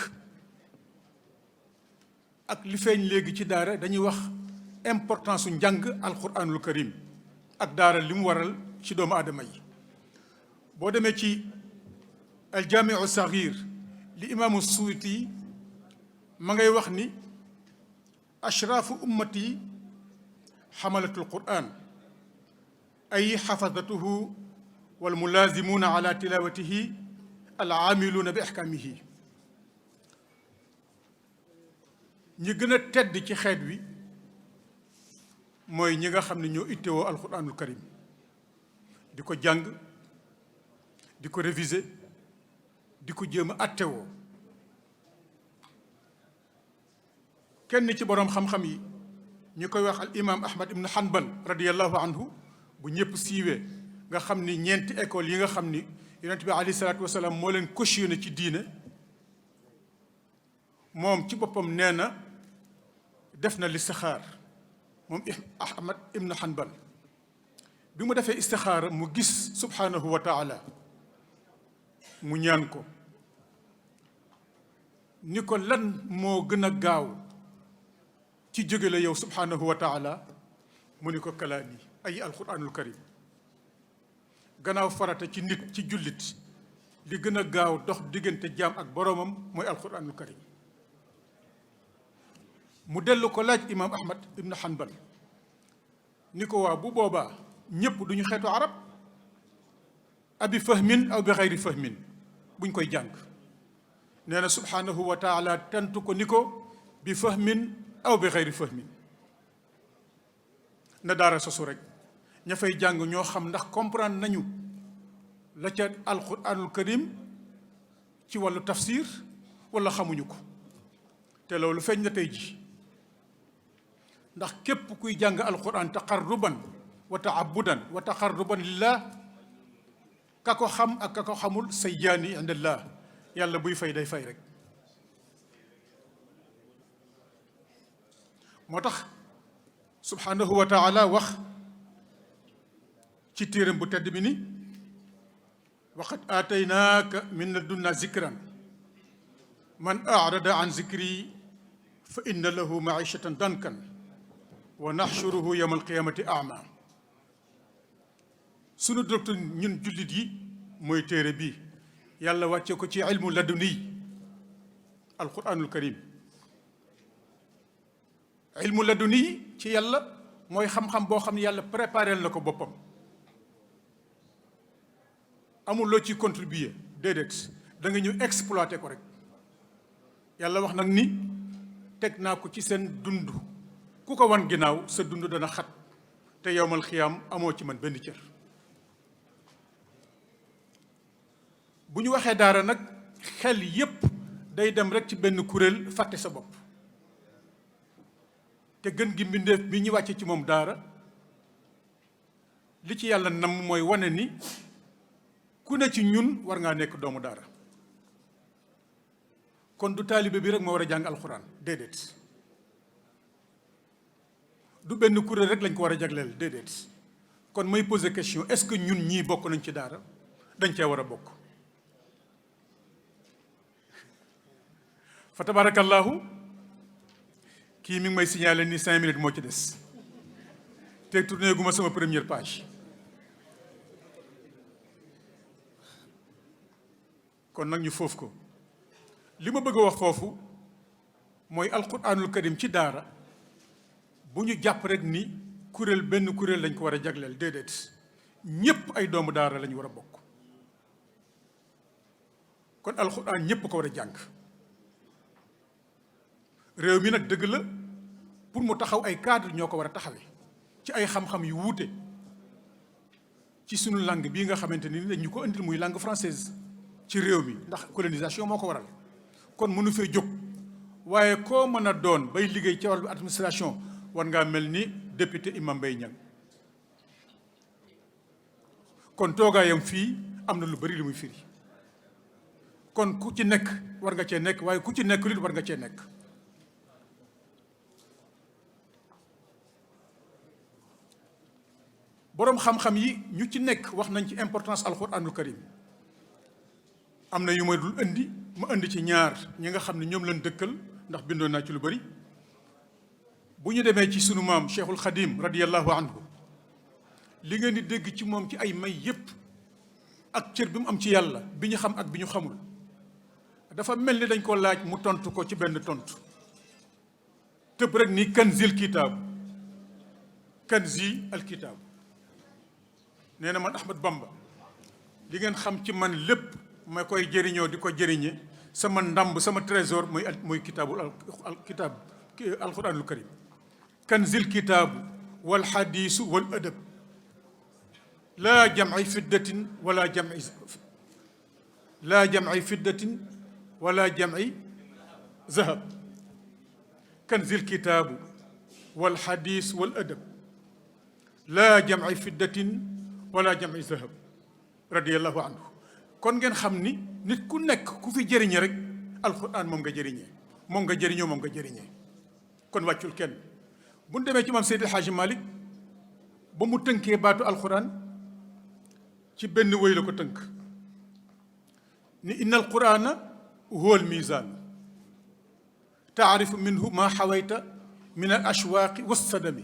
ak li feeñ léegi ci daara dañuy wax importance su njàng alquranul karim ak daara li mu waral ci doomu aadama yi. boo demee ci aljaamiu saxiir li imaamu Suyuti ma ngay wax ni ashraafu ummati xamalatul quran ay xafadatuhu wal mulaazimuuna ala tilawatihi al aamiluuna bi ahkaamihi. ñi gën a tedd ci xeet wi mooy ñi nga xam ne ñoo ittewoo alquranul karim di ko jàng di ko réviser di ko jéem a attewoo. kenn ci boroom xam-xam yi ñu koy wax al imam Ahmad ibn Hanbal radiyallahu anhu bu ñëpp siiwee nga xam ni ñeenti école yi nga xam ni yonent bi alayhi salaatu wasalaam moo leen cautionné ci diine, moom ci boppam nee na def na listixaar moom Ahmad ibn Hanbal. bi mu defee istixaara mu gis subhanahu wa taala mu ñaan ko ni ko lan moo gën a gaaw ci jóge la yow subhanahu wa taala mu ni ko kalaami ay alquranul karim. gannaaw farata ci nit ci jullit li gën a gaaw dox diggante jaam ak boroomam mooy alquranul karim. mu dellu ko laaj imaam Ahmad ibn Hanbal ni ko waa bu boobaa ñépp duñu xeetu arab abi fahmin aw bi xayri fahmin buñ koy jàng. nee na subhanahu wa taala tentu ko ni ko bi fahmin aw bi xayri fahmin. na daara sosu rek ña fay jàng ñoo xam ndax comprendre nañu la ca alquranul karim ci wàllu tafsir wala xamuñu ko. te loolu feeñ na tey ji ndax képp kuy jàng alquran taqarruban wa taabudan wa taqarruban lillah ka ko xam ak ka ko xamul sayyaani indallah yàlla buy fay day fay rek. moo tax subhanahu wa taala wax ci téeram bu tedd bi ni waqad aataynaaka min ladunnaa zikran man arada an zikri fa inna lahu maishatan dankan wa naxshuruhu yawma alqiyamati ama. sunu docteur ñun jullit yi mooy téere bi yàlla wàcce ko ci ilmu laduni alquranul karim. ilmu laduni ci yàlla mooy xam-xam boo xam ne yàlla préparel na ko boppam, amul loo ci contribuer déedéet da nga ñu exploité ko rek. yàlla wax nag ni teg naa ko ci seen dund ku ko wan ginnaaw sa dund dana xat te yowmal xiyaam amoo ci man benn cër. bu ñu waxee daara nag xel yépp day dem rek ci benn kuréel fàtte sa bopp. te gën gi mbindeef bi ñu wàcce ci moom daara li ci yàlla nam mooy wane ni ku ne ci ñun war ngaa nekk doomu daara. kon du taalibe bi rek moo war a jàng alxuraan déedéet, du benn kuréel rek lañ ko war a jagleel déedéet. kon may poser question, est-ce que ñun ñii bokk nañ ci daara? dañ cee war a bokk. fa tabarakallahu kii mi ngi may signaler ni 5 minutes moo ci des te tourné gu ma sama première page. kon nag ñu foofu ko. li ma bëgg a wax foofu mooy alquranul karim ci daara bu ñu jàpp rek ni kuréel benn kuréel lañ ko war a jagleel déedéet, ñépp ay doomu daara lañu war a bokk. kon alquran ñépp ko war a jàng. réew mi nag dëgg la pour mu taxaw ay cadre ñoo ko war a taxawee ci ay xam-xam yu wuute ci sunu langue bii nga xamante ni dañu ko indil muy langue française ci réew mi ndax colonisation moo ko waral. kon mënu fee jóg waaye koo mën a doon bay liggéey ci wàllu administration war ngaa mel ni député Imam Mbaye Niang. kon toogaayam fii am na lu bari lu muy firi. kon ku ci nekk war nga cee nekk waaye ku ci nekk lit war nga cee nekk. boroom xam-xam yi ñu ci nekk wax nañ ci importance alquranul karim. am na yu ma dul indi ma indi ci ñaar ñi nga xam ne ñoom lañ dëkkal ndax bindoon naa ci lu bari. bu ñu demee ci sunu maam Cheikhul Khadim radiyallahu anhu li ngeen di dégg ci moom ci ay may yépp ak cër bi mu am ci yàlla bi ñu xam ak bi ñu xamul dafa mel ni dañ ko laaj mu tontu ko ci benn tontu tëb rek ni kanzil kitaabu kanzi al kitaabu nee na man Ahmad Bamba li ngeen xam ci man lépp ma koy jëriñoo di ko jëriñe sama ndamb sama trésor mooy kitaabul al kitaab alquranul karim kanzil kitaabu wal xadiisu wal adab laa jamci fiddatin wala jamci wala jamci zahab kanzil kitaabu wal xadiis wal adab laa jamci fiddatin wala jamci zahab radiyallahu anhu. kon ngeen xam ni nit ku nekk ku fi jëriñe rek alquran moom nga jëriñee moom nga jëriñoo moom nga jëriñee kon wàccul kenn. bu ñu demee ci maam Seydi El Hadji Malick ba mu tënkee baatu alquran ci benn wéy la ko tënk ni inna alqurana huwa almizan taarifu minhu ma xawayta min al ashwaaqi wassadami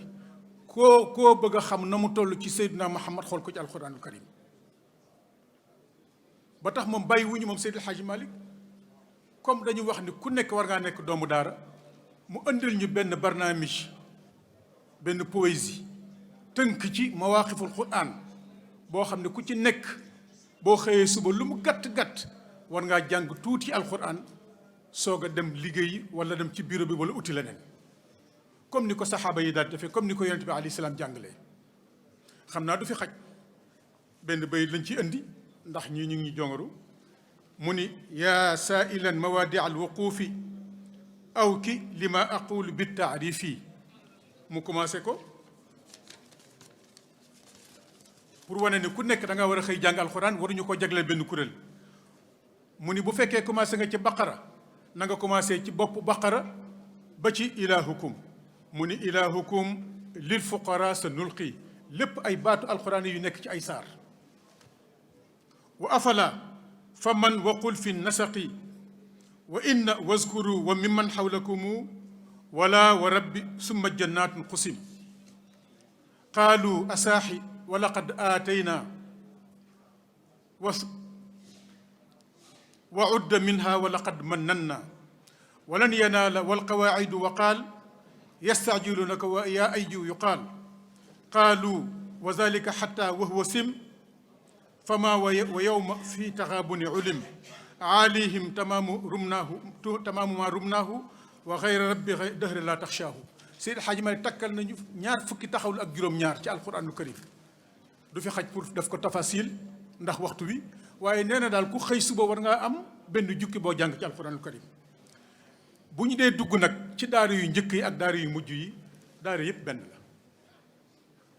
koo bëgg a xam na mu toll ci Seydina Muhammad xool ko ci alquranul karim. ba tax moom bàyyi wuñu moom Seydi El Hadji Malick comme dañu wax ni ku nekk war ngaa nekk doomu daara mu indil ñu benn barnaamij benn poésie tënk ci mawaqiful quran boo xam ne ku ci nekk boo xëyee suba lu mu gàtt-gàtt war ngaa jàng tuuti alquran soog a dem liggéeyi wala dem ci bureau bi wala uti leneen comme ni ko saxaaba yi daal defee comme ni ko yonent bi alayhi salaam jàngalee. xam naa du fi xaj benn bayit lañ ci indi ndax ñii ñu ngi ñu jongaru mu ni yaa saailan mawaadi al wuquufi aw ki li ma aqulu bi taarifi mu commencé ko pour wane ni ku nekk da nga war a xëy jàng alxuraan waruñu ko jagleel benn kuréel. mu ni bu fekkee commencé nga ci baqara na nga commencé ci bopp baqara ba ci ilahukum mu ni ilahukum lil fuqara sa nulqi lépp ay baatu alxuraan yu nekk ci ay saar. wa afala fa man waqul fi nasaqi wa inna wazkuru wa mimman xawlakumu wala wa rabbi summa jannatin qusim qaalu asaaxi wa laqad aatayna wa udda minha wa laqad mannanna walan yanaala walqawaacidu wa qaal yastacjilunaka wa yaa ayju yuqaal qaalu wa zalika xatta wa huwa sim fama wa yowma fi taxaabuni ulim aalihim tamaamu ma rumnaahu wa xayra rabbi dëhre laa taxshaahu. Seydi Xaaji Maalik takkal nañu ñaar fukki taxawlu ak juróom-ñaar ci alquranul karim du fi xaj pour def ko tafasil ndax waxtu wi waaye nee na daal ku xëy suba war ngaa am benn jukki boo jàng ci alquranul karim. bu ñu dee dugg nag ci daara yu njëkk yi ak daara yu mujj yi daara yëpp benn la.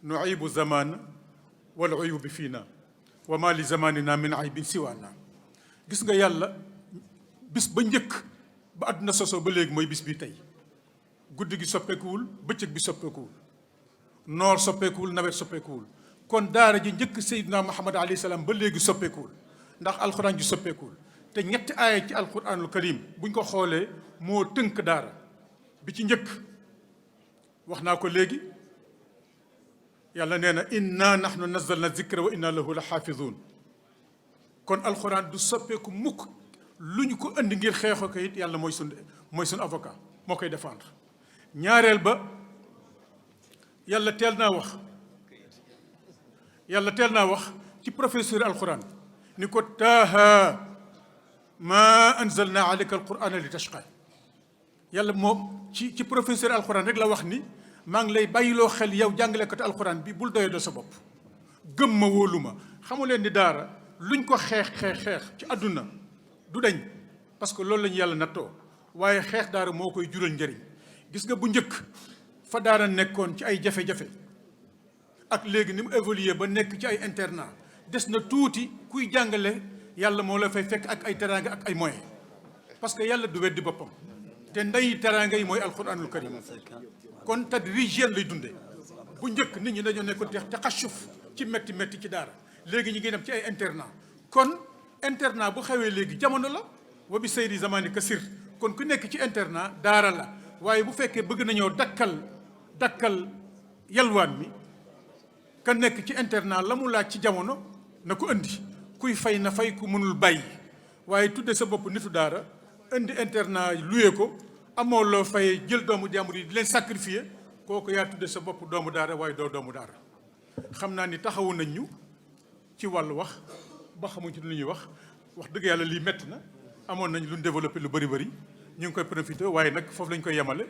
nuibu zaman wal uyubi fiina wa ma li zamanina min aybin siwaana. gis nga yàlla bis ba njëkk ba àdduna sosoo ba léegi mooy bis bi tey. guddi gi soppeekuwul bëccëg bi soppeekuwul noor soppeekuwul nawet soppeekuwul kon daara ji njëkk Seydina Muhammad alayhi salaam ba léegi soppeekuwul ndax alxuraan ji soppeekuwul te ñetti aaya ci alxuraanul karim buñ ko xoolee moo tënk daara bi ci njëkk wax naa ko léegi yàlla nee na inna nahnu nazzalna zikra wa inna lahu la xaafizuun kon alxuraan du soppeeku mukk lu ñu ko indi ngir xeexoo ko it yàlla mooy sun avocat moo koy défendre. ñaareel ba yàlla teel naa wax ci professeur alquran ni ko taaha ma anzalna alayka alqurana li tashqa. yàlla moom ci professeur alquran rek la wax ni maa ngi lay bàyyiloo xel yow jàngalekatu alquran bi bul doyadoo sa bopp gëm ma wóolu ma. xamu leen ni daara luñ ko xeex ci àdduna du dañ parce que loolu la ñu yàlla nattoo waaye xeex daara moo koy jural njëriñ. gis nga bu njëkk fa daara nekkoon ci ay jafe-jafe ak léegi ni mu évolué ba nekk ci ay internat des na tuuti kuy jàngale yàlla moo la fay fekk ak ay teraanga ak ay moyens parce que yàlla du weddi boppam te ndey teraanga yi mooy alquranul karim kon tadrijiyan lay dundee bu njëkk nit ñi dañoo nekkoon te xasuf ci métti métti ci daara léegi ñu ngi dem ci ay internat kon internat bu xewee léegi jamono la wa bi sayri zamani kasir kon ku nekk ci internat daara la waaye bu fekkee bëgg nañoo dakkal yalwaan mi ka nekk ci internat la mu laaj ci jamono na ko indi kuy fay na fay ku mënul bàyyi waaye tudde sa bopp nitu daara indi internat luye ko amoo loo fay jël doomu jàmbur yi di leen sacrifier kooku yaa tudde sa bopp doomu daara waaye doo doomu daara xam naa ni taxawu nañ ñu ci wàllu wax ba xamuñ ci lu ñuy wax dëgg yàlla lii métti na amoon nañ lu ñu développé lu bëri ñu ngi koy profité waaye nag foofu lañ koy yemale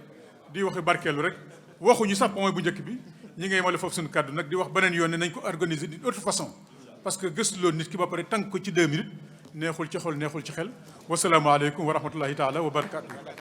di waxe barkeelu rek waxuñu sax mooy bu njëkk bi ñi ngi yemale foofu suñu kàddu nag di wax beneen yoon ne nañ ko organiser d'une autre façon parce que gëstu loolu nit ki ba pare tànk ko ci 2 minutes neexul ci xol neexul ci xel wasalaamaaleykum wa rahmatullahi taala wa barakaatu.